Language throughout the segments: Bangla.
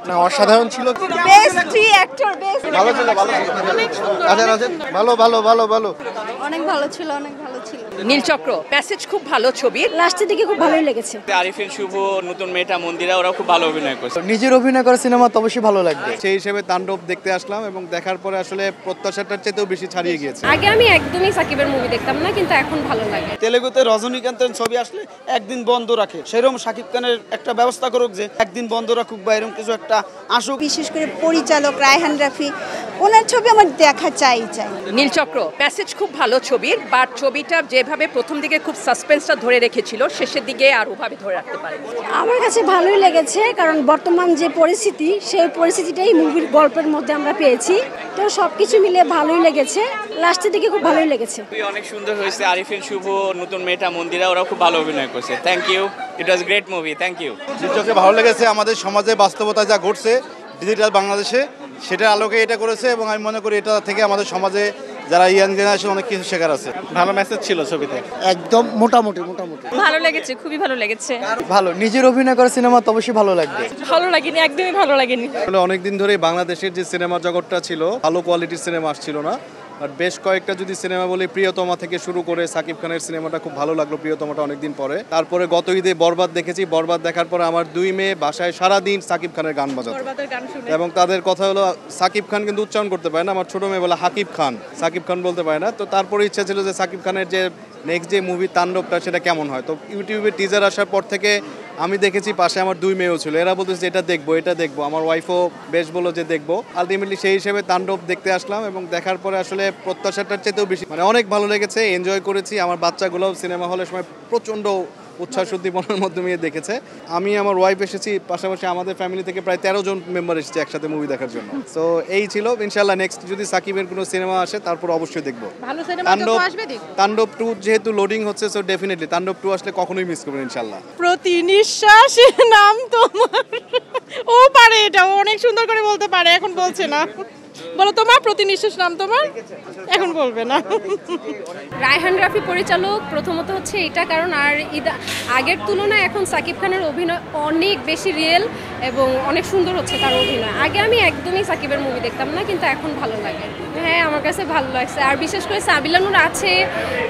না অসাধারণ ছিল। বেস্ট থ্রি অ্যাক্টর বেস্ট ভালো ছিল, ভালো ছিল। অনেক সুন্দর, আছেন ভালো ভালো ভালো ভালো অনেক ভালো ছিল, অনেক ভালো ছিল। নীলচক্র প্যাসেজ খুব ভালো ছবি, লাস্টের দিকে খুব ভালোই লেগেছে। আরিফিন শুভ, নতুন মেয়েটা মন্দিরা, ওরা খুব ভালো অভিনয় করছে। নিজের অভিনয় করা সিনেমা তো অবশ্যই ভালো লাগবে, সেই হিসেবে তাণ্ডব দেখতে আসলাম এবং দেখার পরে আসলে প্রত্যাশাটার চেয়েও বেশি ছাড়িয়ে গিয়েছে। আগে আমি একদমই সাকিবের মুভি দেখতাম না, কিন্তু এখন ভালো লাগে। তেলেগুতে রজনীকান্তের ছবি আসলে একদিন বন্ধ রাখে, সেরকম শাকিব খানের একটা ব্যবস্থা করুক যে একদিন বন্ধ রাখুক বা এরকম কিছু একটা আসুক। বিশেষ করে পরিচালক রায়হান রাফি, ওনার ছবি আমার দেখা চাই। নীলচক্র প্যাসেজ খুব ভালো ছবির, বাট ছবিটা যেভাবে প্রথম দিকে খুব সাসপেন্সটা ধরে রেখেছিল, শেষের দিকে আর ওভাবে ধরে রাখতে পারেনি। আমার কাছে ভালোই লেগেছে, কারণ বর্তমান যে পরিস্থিতি, সেই পরিস্থিতিটাই মুভির গল্পের মধ্যে আমরা পেয়েছি। তো সবকিছু মিলে ভালোই লেগেছে, লাস্টের দিকে খুব ভালোই লেগেছে। অনেক সুন্দর হয়েছে। আরিফিন শুভ, নতুন মেয়েটা মন্দিরা, ওরা খুব ভালো অভিনয় করছে। Thank you, it was great movie, thank you. নীলচক্রে ভালো লেগেছে, আমাদের সমাজে বাস্তবতা যা ঘটছে ডিজিটাল বাংলাদেশে সেটার আলোকে এটা করেছে, এবং আমি মনে করি এটা থেকে আমাদের সমাজে যারা ইয়াং জেনারেশন অনেক কিছু শেখার আছে। ভালো মেসেজ ছিল ছবিতে, একদম মোটামুটি ভালো লেগেছে, খুবই ভালো লেগেছে। ভালো, নিজের অভিনয় করা সিনেমা তো অবশ্যই ভালো লাগবে। ভালো লাগেনি, একদমই ভালো লাগেনি। আসলে অনেকদিন ধরেই বাংলাদেশের যে সিনেমা জগৎটা ছিল, ভালো কোয়ালিটির সিনেমা আসছিল না। আর বেশ কয়েকটা যদি সিনেমা বলি, প্রিয়তমা থেকে শুরু করে সাকিব খানের সিনেমাটা খুব ভালো লাগলো, প্রিয়তমাটা অনেকদিন পরে। তারপরে গত ঈদে বরবাদ দেখেছি, বরবাদ দেখার পরে আমার দুই মেয়ে বাসায় সারাদিন সাকিব খানের গান বাজাতো, এবং তাদের কথা হলো সাকিব খান কিন্তু উচ্চারণ করতে পারে না। আমার ছোট মেয়ে বলে হাকিব খান, সাকিব খান বলতে পারে না। তো তারপরে ইচ্ছা ছিল যে সাকিব খানের যে নেক্সট যে মুভি তাণ্ডবটা সেটা কেমন হয়। তো ইউটিউবে টিজার আসার পর থেকে আমি দেখেছি, পাশে আমার দুই মেয়েও ছিল, এরা বলতেছে এটা দেখবো এটা দেখবো। আমার ওয়াইফও বেশ বললো যে দেখবো। আলটিমেটলি সেই হিসেবে তাণ্ডব দেখতে আসলাম এবং দেখার পরে আসলে প্রত্যাশাটার চেয়েও বেশি অনেক ভালো লেগেছে, এনজয় করেছি। আমার বাচ্চাগুলোও সিনেমা হলের সময় প্রচণ্ড উচ্ছ্বাস উদ্দীপনার মাধ্যমে দেখেছে। আমি আমার ওয়াইফ এসেছি, পাশাপাশি আমাদের ফ্যামিলি থেকে প্রায় 13 জন মেম্বার এসেছি একসাথে মুভি দেখার জন্য। সো এই ছিল। ইনশাল্লাহ নেক্সট যদি সাকিবের কোনো সিনেমা আসে তারপর অবশ্যই দেখবো। তাণ্ডব 2 যেহেতু লোডিং হচ্ছে, সো ডেফিনেটলি তাণ্ডব 2 আসলে কখনোই মিস করবেন ইনশাল্লাহ। প্রতি নিঃশ্বাসে নাম তোমার, ও পারে এটা, অনেক সুন্দর করে বলতে পারে, এখন বলছে না। বলো তোমার প্রতি নিঃশ্বাস নাম তোমার, এখন বলবে না। রায়হান রাফি পরিচালক, প্রথমত হচ্ছে এটা কারণ, আর আগের তুলনায় এখন সাকিব খানের অভিনয় অনেক বেশি রিয়েল এবং অনেক সুন্দর হচ্ছে তার অভিনয়। আগে আমি একদমই সাকিবের মুভি দেখতাম না, কিন্তু এখন ভালো লাগে। হ্যাঁ, আমার কাছে ভালো লাগছে। আর বিশেষ করে সাবিলা নূর আছে,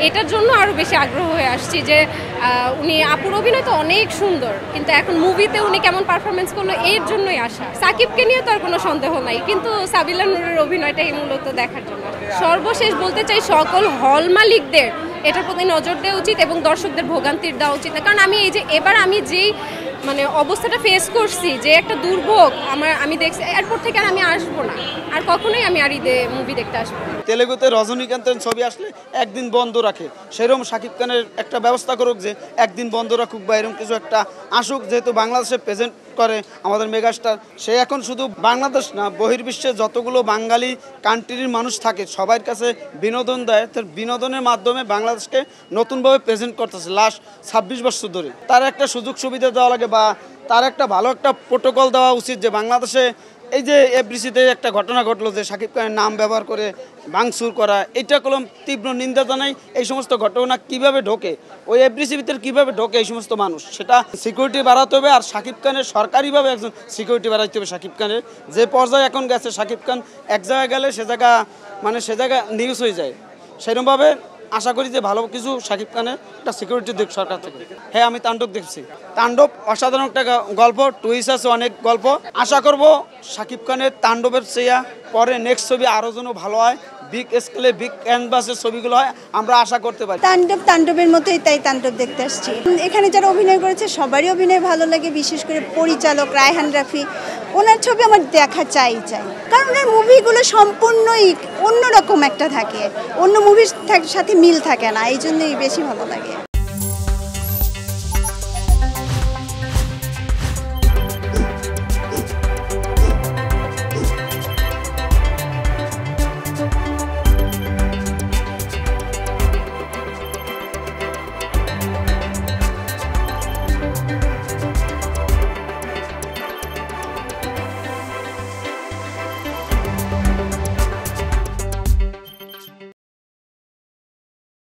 এটার জন্য আরও বেশি আগ্রহ হয়ে আসছি যে উনি, আপুর অভিনয় তো অনেক সুন্দর, কিন্তু এখন মুভিতে উনি কেমন পারফরমেন্স করলো এর জন্যই আসা। সাকিবকে নিয়ে তো আর কোনো সন্দেহ নাই, কিন্তু সাবিলা নূরের অভিনয়টাই মূলত দেখার জন্য। সর্বশেষ বলতে চাই, সকল হল মালিকদের এটার প্রতি নজর দেওয়া উচিত এবং দর্শকদের ভোগান্তির দেওয়া উচিত না। কারণ আমি এই যে এবার আমি যেই অবস্থাটা ফেস করছি, যে একটা দুর্ভোগ আমি দেখছি, এরপর থেকে আর আমি আসবো না, আর কখনোই আমি আর ঈদে মুভি দেখতে আসবো না। তেলেগুতে রজনীকান্তের ছবি আসলে একদিন বন্ধ রাখে, সেরকম শাকিব খানের একটা ব্যবস্থা করুক যে একদিন বন্ধ রাখুক বা এরকম কিছু একটা আসুক। যেহেতু বাংলাদেশে প্রেজেন্ট করে আমাদের মেগাস্টার, সে এখন শুধু বাংলাদেশ না, বহির্বিশ্বে যতগুলো বাঙালি কান্ট্রির মানুষ থাকে সবার কাছে বিনোদন দেয়। তার বিনোদনের মাধ্যমে বাংলাদেশকে নতুনভাবে প্রেজেন্ট করতেছে লাস্ট 26 বছর ধরে। তার একটা সুযোগ সুবিধা দেওয়া লাগে বা তার একটা ভালো একটা প্রোটোকল দেওয়া উচিত, যে বাংলাদেশে এই যে এফডিসিতে একটা ঘটনা ঘটলো যে শাকিব খানের নাম ব্যবহার করে ভাঙচুর করা, এটা কলম তীব্র নিন্দা জানাই। এই সমস্ত ঘটনা কিভাবে ঢোকে, ওই এফডিসির ভিতরে কীভাবে ঢোকে এই সমস্ত মানুষ, সেটা সিকিউরিটি বাড়াতে হবে। আর শাকিব খানের সরকারিভাবে একজন সিকিউরিটি বাড়াইতে হবে। শাকিব খানের যে পর্যায়ে এখন গেছে, শাকিব খান এক জায়গায় গেলে সে জায়গা নিউজ হয়ে যায়। সেরকমভাবে আশা করি যে ভালো কিছু শাকিব খানের একটা সিকিউরিটি দিক সরকার থেকে। হ্যাঁ, আমি তাণ্ডব দেখছি, তাণ্ডব অসাধারণ একটা গল্প, টুইস্ট আছে অনেক গল্প। আশা করব শাকিব খানের তাণ্ডবের চেয়ে পরে নেক্সট ছবি আরও যেন ভালো হয়, বিগ স্কেলে বিগ ক্যানভাসের ছবিগুলো হয়, আমরা আশা করতে পারি। তাণ্ডবের মতোই, তাই তাণ্ডব দেখতে আসছি। এখানে যারা অভিনয় করেছে সবারই অভিনয় ভালো লাগে, বিশেষ করে পরিচালক রায়হান রাফি, ওনার ছবি আমার দেখা চাই। কারণ ওনার মুভিগুলো সম্পূর্ণই অন্যরকম একটা থাকে, অন্য মুভির সাথে মিল থাকে না, এই জন্যই বেশি ভালো লাগে।